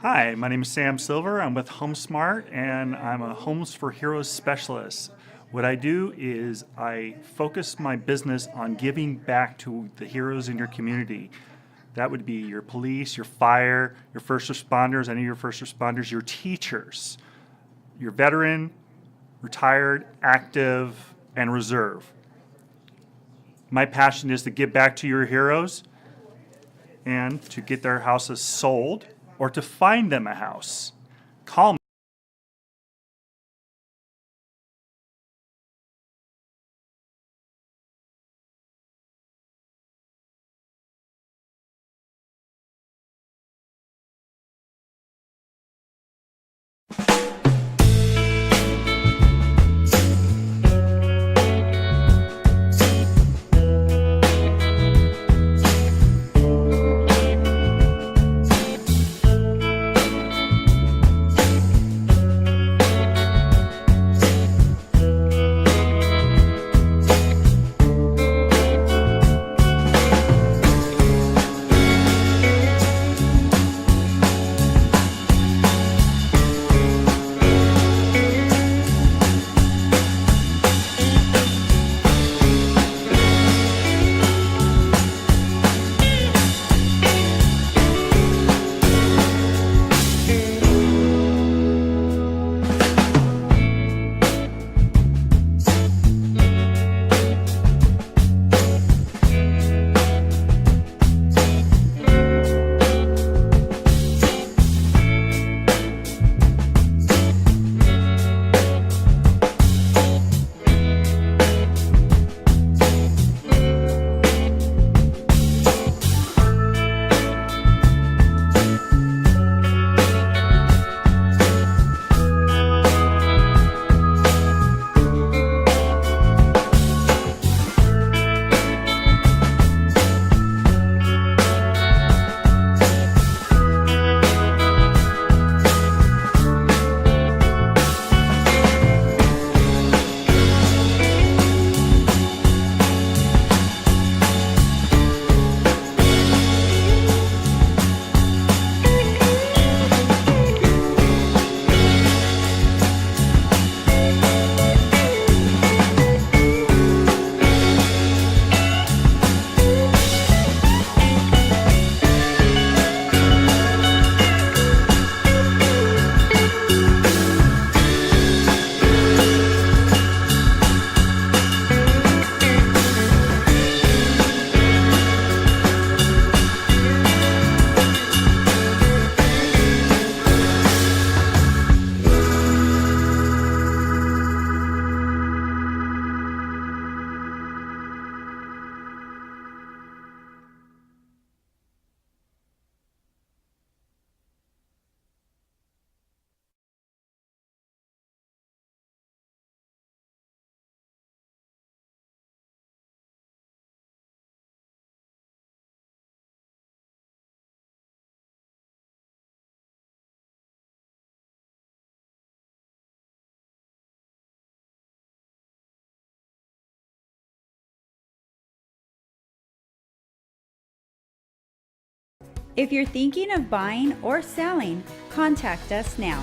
Hi, my name is Sam Silver. I'm with HomeSmart and I'm a Homes for Heroes specialist. What I do is I focus my business on giving back to the heroes in your community. That would be your police, your fire, your first responders, any of your first responders, your teachers, your veteran, retired, active, and reserve. My passion is to give back to your heroes and to get their houses sold or to find them a house. Call me. If you're thinking of buying or selling, contact us now.